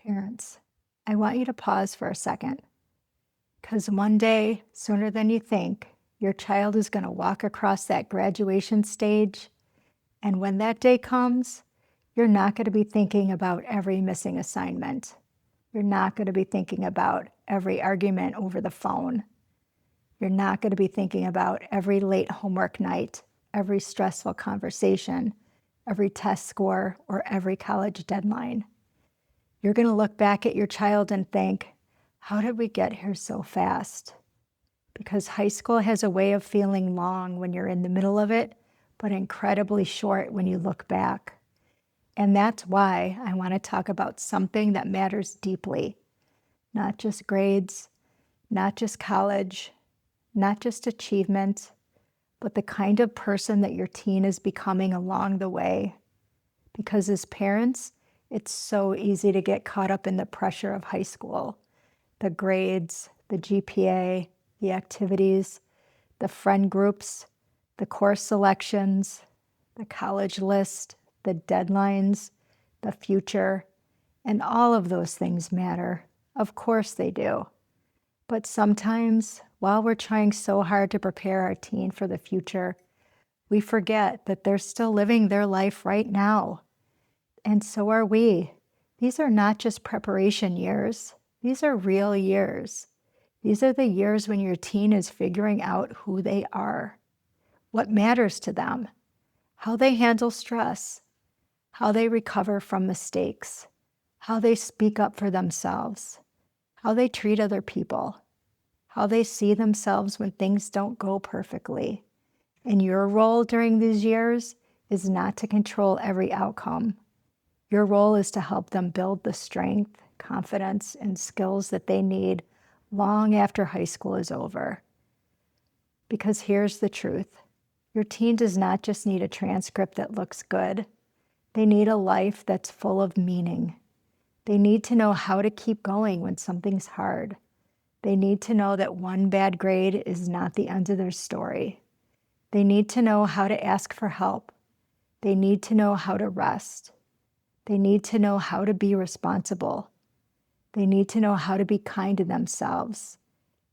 Parents, I want you to pause for a second because one day, sooner than you think, your child is going to walk across that graduation stage. And when that day comes, you're not going to be thinking about every missing assignment. You're not going to be thinking about every argument over the phone. You're not going to be thinking about every late homework night, every stressful conversation, every test score, or every college deadline. You're going to look back at your child and think, how did we get here so fast? Because high school has a way of feeling long when you're in the middle of it, but incredibly short when you look back. And that's why I want to talk about something that matters deeply. Not just grades, not just college, not just achievement, but the kind of person that your teen is becoming along the way. Because as parents, it's so easy to get caught up in the pressure of high school, the grades, the GPA, the activities, the friend groups, the course selections, the college list, the deadlines, the future, and all of those things matter. Of course they do. But sometimes, while we're trying so hard to prepare our teen for the future, we forget that they're still living their life right now. And so are we. These are not just preparation years. These are real years. These are the years when your teen is figuring out who they are, what matters to them, how they handle stress, how they recover from mistakes, how they speak up for themselves, how they treat other people, how they see themselves when things don't go perfectly. And your role during these years is not to control every outcome. Your role is to help them build the strength, confidence, and skills that they need long after high school is over. Because here's the truth. Your teen does not just need a transcript that looks good. They need a life that's full of meaning. They need to know how to keep going when something's hard. They need to know that one bad grade is not the end of their story. They need to know how to ask for help. They need to know how to rest. They need to know how to be responsible. They need to know how to be kind to themselves.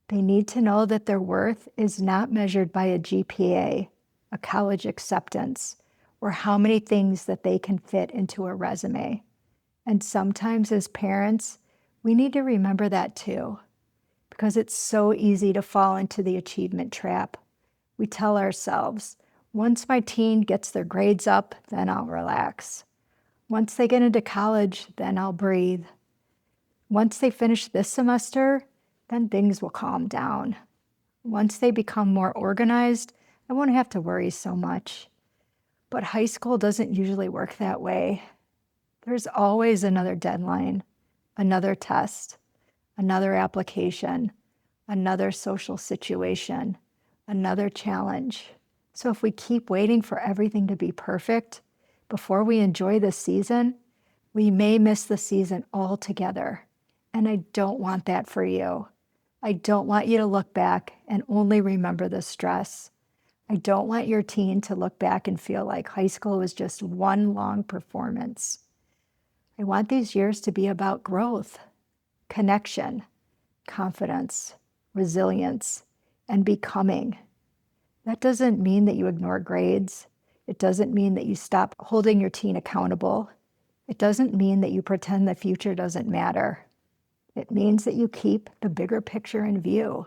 They need to know that their worth is not measured by a GPA, a college acceptance, or how many things that they can fit into a resume. And sometimes as parents, we need to remember that too, because it's so easy to fall into the achievement trap. We tell ourselves, once my teen gets their grades up, then I'll relax. Once they get into college, then I'll breathe. Once they finish this semester, then things will calm down. Once they become more organized, I won't have to worry so much. But high school doesn't usually work that way. There's always another deadline, another test, another application, another social situation, another challenge. So if we keep waiting for everything to be perfect before we enjoy the season, we may miss the season altogether. And I don't want that for you. I don't want you to look back and only remember the stress. I don't want your teen to look back and feel like high school was just one long performance. I want these years to be about growth, connection, confidence, resilience, and becoming. That doesn't mean that you ignore grades. It doesn't mean that you stop holding your teen accountable. It doesn't mean that you pretend the future doesn't matter. It means that you keep the bigger picture in view,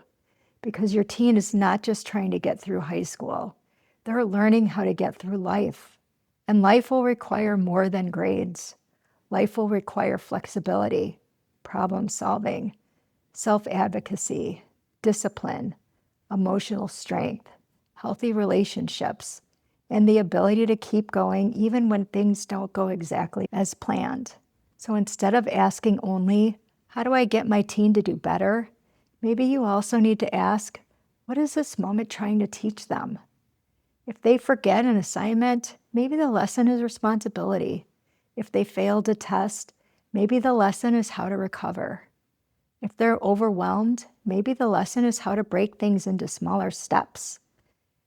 because your teen is not just trying to get through high school. They're learning how to get through life. And life will require more than grades. Life will require flexibility, problem solving, self-advocacy, discipline, emotional strength, healthy relationships, and the ability to keep going even when things don't go exactly as planned. So instead of asking only, how do I get my teen to do better? Maybe you also need to ask, what is this moment trying to teach them? If they forget an assignment, maybe the lesson is responsibility. If they failed a test, maybe the lesson is how to recover. If they're overwhelmed, maybe the lesson is how to break things into smaller steps.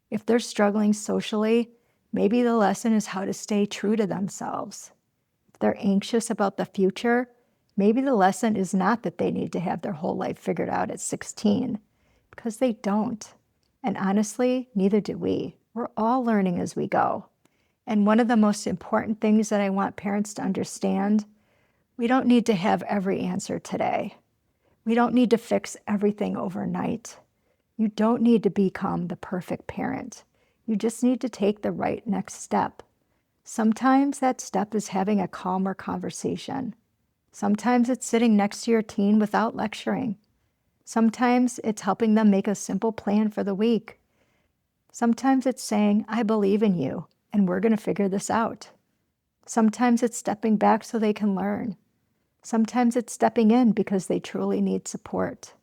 If they're struggling socially, maybe the lesson is how to stay true to themselves. If they're anxious about the future, Maybe the lesson is not that they need to have their whole life figured out at 16, because they don't. And honestly, neither do we. We're all learning as we go. And one of the most important things that I want parents to understand, we don't need to have every answer today. We don't need to fix everything overnight. You don't need to become the perfect parent. You just need to take the right next step. Sometimes that step is having a calmer conversation. Sometimes it's sitting next to your teen without lecturing. Sometimes it's helping them make a simple plan for the week. Sometimes it's saying, I believe in you, and we're going to figure this out. Sometimes it's stepping back so they can learn. Sometimes it's stepping in because they truly need support.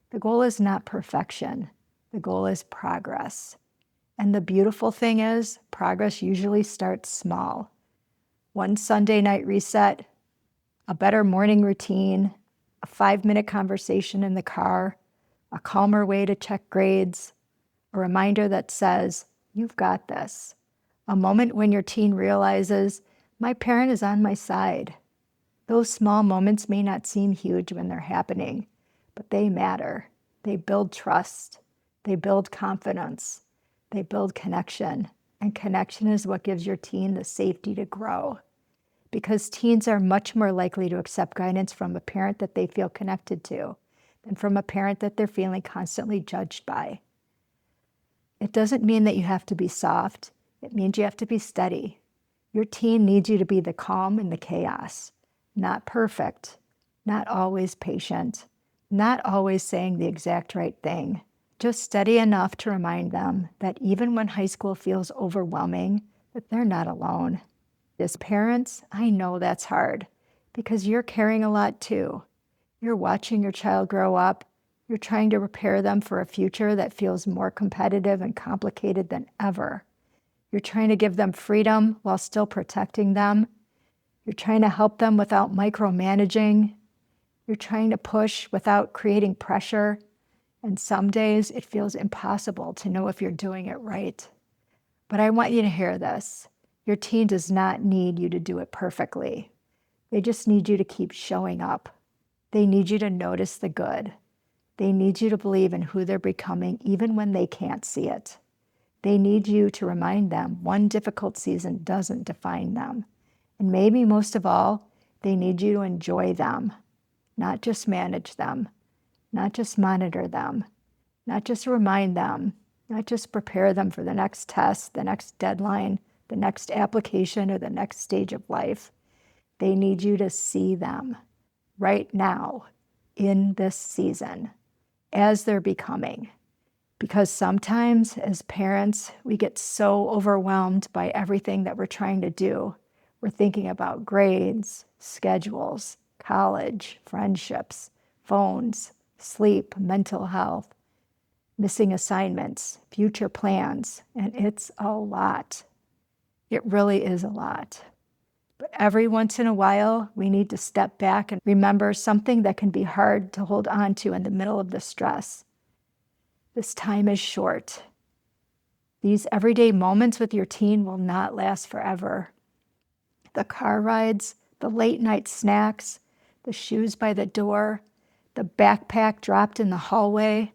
The goal is not perfection. The goal is progress. And the beautiful thing is, progress usually starts small. One Sunday night reset, a better morning routine, a 5-minute conversation in the car, a calmer way to check grades, a reminder that says, you've got this. A moment when your teen realizes, my parent is on my side. Those small moments may not seem huge when they're happening, but they matter. They build trust. They build confidence. They build connection. And connection is what gives your teen the safety to grow. Because teens are much more likely to accept guidance from a parent that they feel connected to than from a parent that they're feeling constantly judged by. It doesn't mean that you have to be soft. It means you have to be steady. Your teen needs you to be the calm in the chaos. Not perfect, not always patient, not always saying the exact right thing, just steady enough to remind them that even when high school feels overwhelming, that they're not alone. As parents, I know that's hard because you're carrying a lot too. You're watching your child grow up. You're trying to prepare them for a future that feels more competitive and complicated than ever. You're trying to give them freedom while still protecting them. You're trying to help them without micromanaging. You're trying to push without creating pressure. And some days it feels impossible to know if you're doing it right. But I want you to hear this. Your teen does not need you to do it perfectly. They just need you to keep showing up. They need you to notice the good. They need you to believe in who they're becoming even when they can't see it. They need you to remind them one difficult season doesn't define them. And maybe most of all, they need you to enjoy them, not just manage them, not just monitor them, not just remind them, not just prepare them for the next test, the next deadline, the next application, or the next stage of life. They need you to see them right now in this season as they're becoming. Because sometimes as parents, we get so overwhelmed by everything that we're trying to do. We're thinking about grades, schedules, college, friendships, phones, sleep, mental health, missing assignments, future plans, and it's a lot. It really is a lot. But every once in a while, we need to step back and remember something that can be hard to hold on to in the middle of the stress. This time is short. These everyday moments with your teen will not last forever. The car rides, the late night snacks, the shoes by the door, the backpack dropped in the hallway,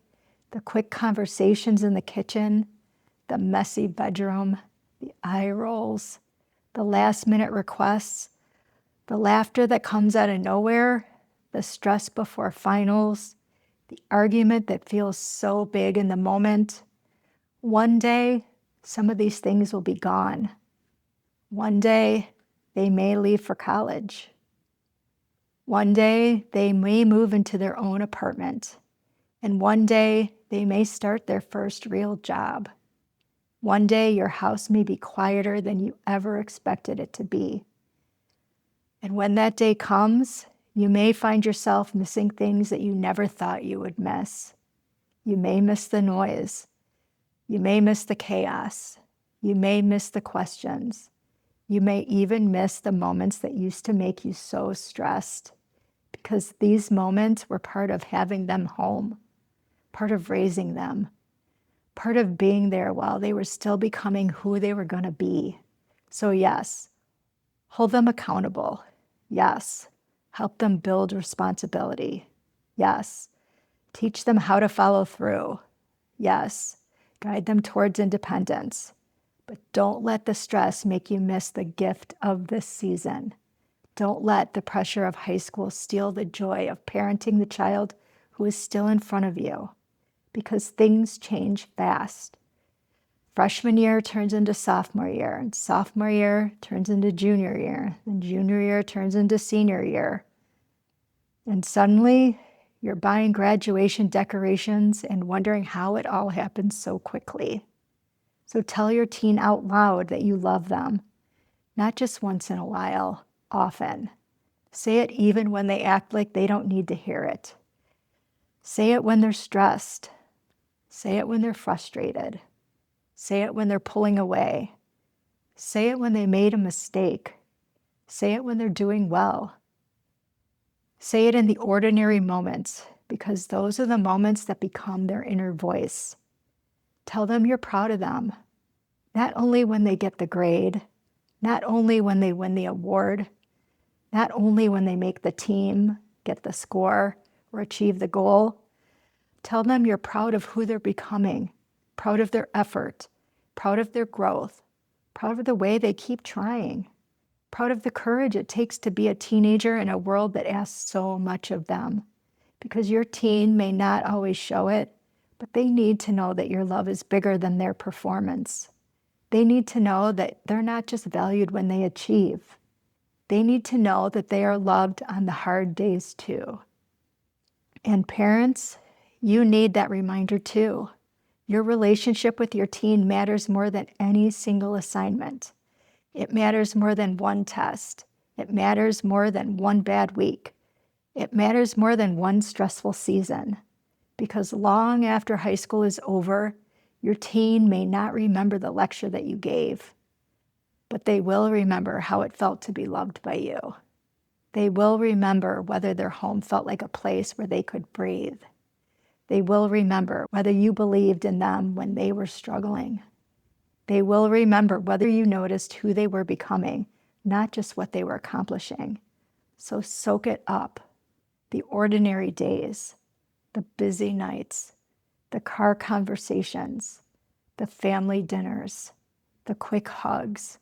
the quick conversations in the kitchen, the messy bedroom, the eye rolls, the last-minute requests, the laughter that comes out of nowhere, the stress before finals, the argument that feels so big in the moment. One day, some of these things will be gone. One day, they may leave for college. One day, they may move into their own apartment. And one day, they may start their first real job. One day, your house may be quieter than you ever expected it to be. And when that day comes, you may find yourself missing things that you never thought you would miss. You may miss the noise. You may miss the chaos. You may miss the questions. You may even miss the moments that used to make you so stressed, because these moments were part of having them home, part of raising them, part of being there while they were still becoming who they were going to be. So yes, hold them accountable. Yes, Help them build responsibility. Yes. Teach them how to follow through. Yes. Guide them towards independence. But don't let the stress make you miss the gift of this season. Don't let the pressure of high school steal the joy of parenting the child who is still in front of you, because things change fast. Freshman year turns into sophomore year, and sophomore year turns into junior year, and junior year turns into senior year. And suddenly, you're buying graduation decorations and wondering how it all happened so quickly. So tell your teen out loud that you love them, not just once in a while, often. Say it even when they act like they don't need to hear it. Say it when they're stressed. Say it when they're frustrated. Say it when they're pulling away. Say it when they made a mistake. Say it when they're doing well. Say it in the ordinary moments, because those are the moments that become their inner voice. Tell them you're proud of them, not only when they get the grade, not only when they win the award, not only when they make the team, get the score, or achieve the goal. Tell them you're proud of who they're becoming, proud of their effort, proud of their growth, proud of the way they keep trying, proud of the courage it takes to be a teenager in a world that asks so much of them. Because your teen may not always show it, but they need to know that your love is bigger than their performance. They need to know that they're not just valued when they achieve. They need to know that they are loved on the hard days too. And parents, you need that reminder too. Your relationship with your teen matters more than any single assignment. It matters more than one test. It matters more than one bad week. It matters more than one stressful season. Because long after high school is over, your teen may not remember the lecture that you gave, but they will remember how it felt to be loved by you. They will remember whether their home felt like a place where they could breathe. They will remember whether you believed in them when they were struggling. They will remember whether you noticed who they were becoming, not just what they were accomplishing. So soak it up. The ordinary days, the busy nights, the car conversations, the family dinners, the quick hugs,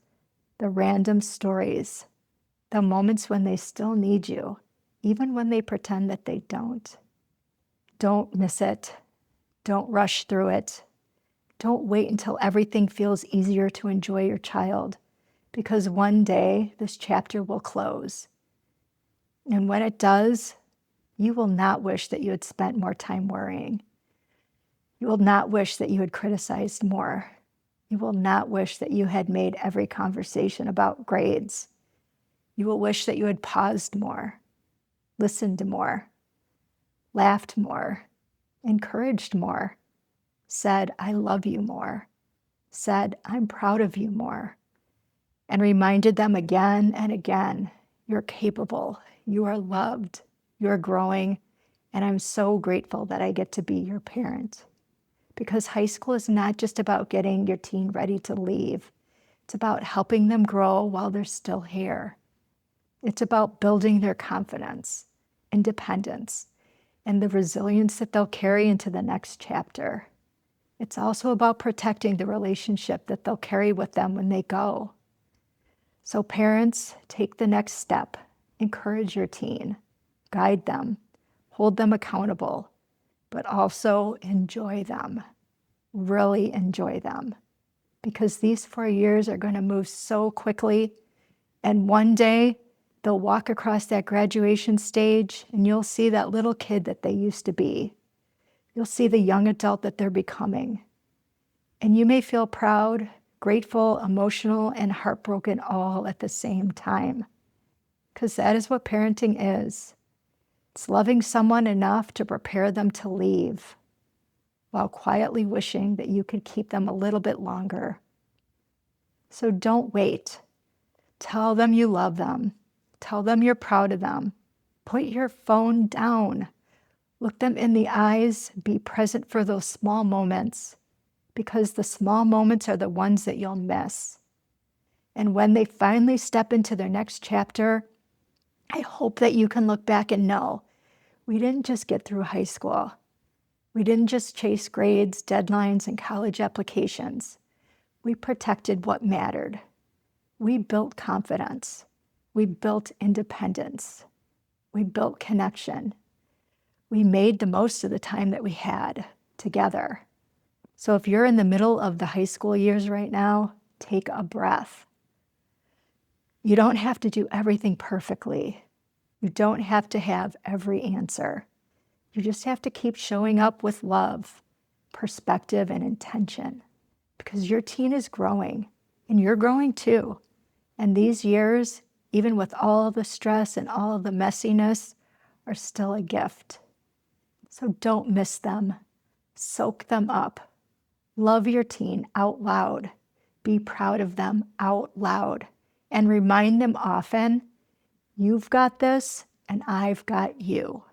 the random stories, the moments when they still need you, even when they pretend that they don't. Don't miss it. Don't rush through it. Don't wait until everything feels easier to enjoy your child, because one day this chapter will close. And when it does, you will not wish that you had spent more time worrying. You will not wish that you had criticized more. You will not wish that you had made every conversation about grades. You will wish that you had paused more, listened more, laughed more, encouraged more, said, I love you more, said, I'm proud of you more, and reminded them again and again, you're capable, you are loved, you're growing, and I'm so grateful that I get to be your parent. Because high school is not just about getting your teen ready to leave. It's about helping them grow while they're still here. It's about building their confidence, independence, and the resilience that they'll carry into the next chapter. It's also about protecting the relationship that they'll carry with them when they go. So parents, take the next step. Encourage your teen. Guide them. Hold them accountable. But also enjoy them. Really enjoy them. Because these 4 years are going to move so quickly. And one day, they'll walk across that graduation stage and you'll see that little kid that they used to be. You'll see the young adult that they're becoming. And you may feel proud, grateful, emotional, and heartbroken all at the same time. Because that is what parenting is. It's loving someone enough to prepare them to leave, while quietly wishing that you could keep them a little bit longer. So don't wait. Tell them you love them. Tell them you're proud of them. Put your phone down. Look them in the eyes. Be present for those small moments, because the small moments are the ones that you'll miss. And when they finally step into their next chapter, I hope that you can look back and know we didn't just get through high school. We didn't just chase grades, deadlines, and college applications. We protected what mattered. We built confidence. We built independence. We built connection. We made the most of the time that we had together. So if you're in the middle of the high school years right now, take a breath. You don't have to do everything perfectly. You don't have to have every answer. You just have to keep showing up with love, perspective, and intention, because your teen is growing and you're growing too. And these years, even with all of the stress and all of the messiness, are still a gift. So don't miss them. Soak them up. Love your teen out loud. Be proud of them out loud. And remind them often, you've got this and I've got you.